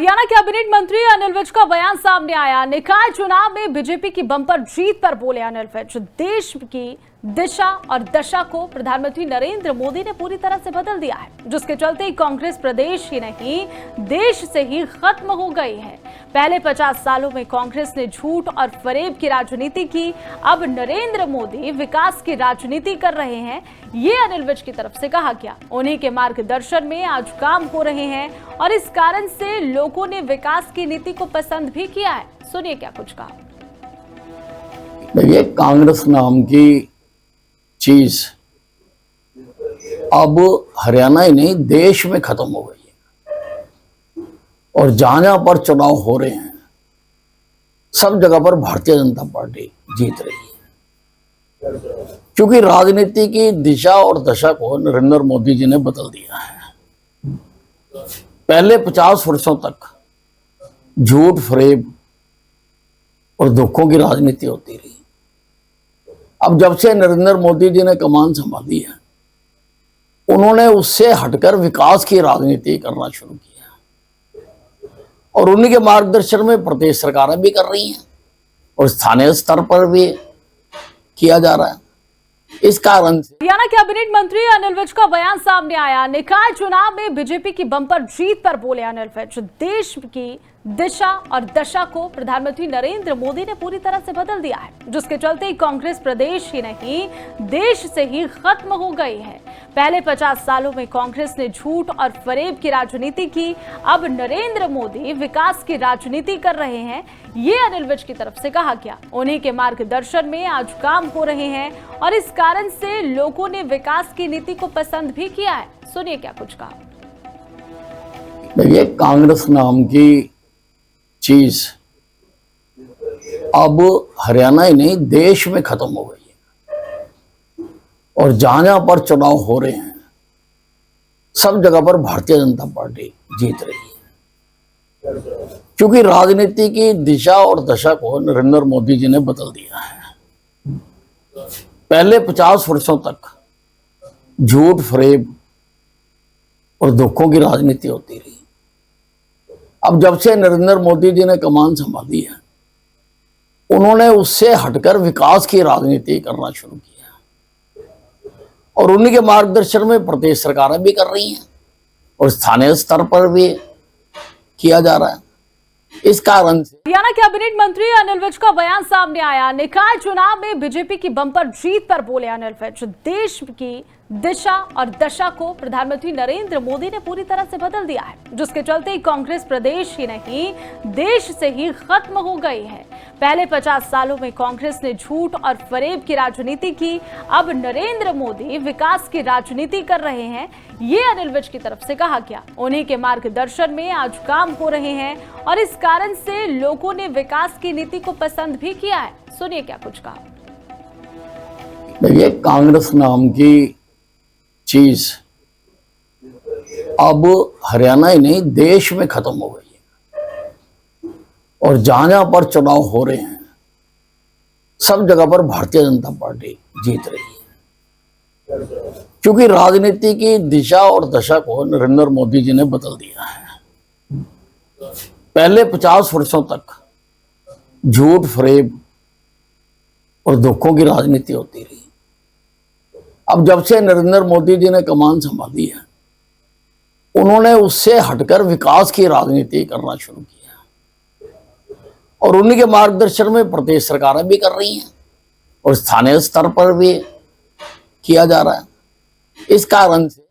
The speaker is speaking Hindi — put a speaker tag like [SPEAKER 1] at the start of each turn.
[SPEAKER 1] हरियाणा कैबिनेट मंत्री अनिल विज का बयान सामने आया। निकाय चुनाव में बीजेपी की बंपर जीत पर बोले अनिल विज, देश की दिशा और दशा को प्रधानमंत्री नरेंद्र मोदी ने पूरी तरह से बदल दिया है, जिसके चलते कांग्रेस प्रदेश ही नहीं देश से ही खत्म हो गई है। पहले 50 सालों में कांग्रेस ने झूठ और फरेब की राजनीति की, अब नरेंद्र मोदी विकास की राजनीति कर रहे हैं, ये अनिल विज की तरफ से कहा गया। उन्हीं के मार्गदर्शन में आज काम हो रहे हैं और इस कारण से लोगों ने विकास की नीति को पसंद भी किया है। सुनिए क्या कुछ कहा।
[SPEAKER 2] देखिए, कांग्रेस नाम की चीज अब हरियाणा ही नहीं देश में खत्म हो गई है और जहां जहां पर चुनाव हो रहे हैं सब जगह पर भारतीय जनता पार्टी जीत रही है, क्योंकि राजनीति की दिशा और दशा को नरेंद्र मोदी जी ने बदल दिया है। पहले 50 वर्षों तक झूठ फरेब और धोखों की राजनीति होती रही। अब जब से नरेंद्र मोदी जी ने कमान संभाली है, उन्होंने उससे हटकर विकास की राजनीति करना शुरू किया और उन्हीं के मार्गदर्शन में प्रदेश सरकारें भी कर रही हैं और स्थानीय स्तर पर भी किया जा रहा है। इस कारण से
[SPEAKER 1] हरियाणा कैबिनेट मंत्री अनिल विज का बयान सामने आया। निकाय चुनाव में बीजेपी की बंपर जीत पर बोले अनिल विज, देश की दिशा और दशा को प्रधानमंत्री नरेंद्र मोदी ने पूरी तरह से बदल दिया है, जिसके चलते कांग्रेस प्रदेश ही नहीं देश से ही खत्म हो गई है। पहले 50 सालों में कांग्रेस ने झूठ और फरेब की राजनीति की, अब नरेंद्र मोदी विकास की राजनीति कर रहे हैं, ये अनिल विज की तरफ से कहा गया। उन्हीं के मार्गदर्शन में आज काम हो रहे हैं और इस कारण से लोगों ने विकास की नीति को पसंद भी किया है। सुनिए क्या कुछ कहा।
[SPEAKER 2] देखिए, कांग्रेस नाम की चीज अब हरियाणा ही नहीं देश में खत्म हो गई है और जहां जहां पर चुनाव हो रहे हैं सब जगह पर भारतीय जनता पार्टी जीत रही है, क्योंकि राजनीति की दिशा और दशा को नरेंद्र मोदी जी ने बदल दिया है। पहले 50 वर्षों तक झूठ फरेब और धोखों की राजनीति होती रही। अब जब से नरेंद्र मोदी जी ने कमान संभाली है, उन्होंने उससे हटकर विकास की राजनीति करना शुरू किया और उन्हीं के मार्गदर्शन में प्रदेश सरकारें भी कर रही हैं और स्थानीय स्तर पर भी किया जा रहा है। इस कारण से
[SPEAKER 1] हरियाणा कैबिनेट मंत्री अनिल विज का बयान सामने आया। निकाय चुनाव में बीजेपी की बंपर जीत पर बोले अनिल विज, देश की दिशा और दशा को प्रधानमंत्री नरेंद्र मोदी ने पूरी तरह से बदल दिया है, जिसके चलते कांग्रेस प्रदेश ही नहीं देश से ही खत्म हो गई है। पहले 50 सालों में कांग्रेस ने झूठ और फरेब की राजनीति की, अब नरेंद्र मोदी विकास की राजनीति कर रहे हैं, ये अनिल विज की तरफ से कहा गया। उन्हीं के मार्गदर्शन में आज काम हो रहे हैं और इस कारण से लोगों ने विकास की नीति को पसंद भी किया है। सुनिए क्या कुछ कहा।
[SPEAKER 2] देखिए, कांग्रेस नाम की चीज अब हरियाणा ही नहीं देश में खत्म हो गई है और जहां जहां पर चुनाव हो रहे हैं सब जगह पर भारतीय जनता पार्टी जीत रही है, क्योंकि राजनीति की दिशा और दशा को नरेंद्र मोदी जी ने बदल दिया है। पहले 50 वर्षों तक झूठ फरेब और धोखों की राजनीति होती रही। अब जब से नरेंद्र मोदी जी ने कमान संभाली है, उन्होंने उससे हटकर विकास की राजनीति करना शुरू किया और उन्हीं के मार्गदर्शन में प्रदेश सरकारें भी कर रही हैं और स्थानीय स्तर पर भी किया जा रहा है। इस कारण से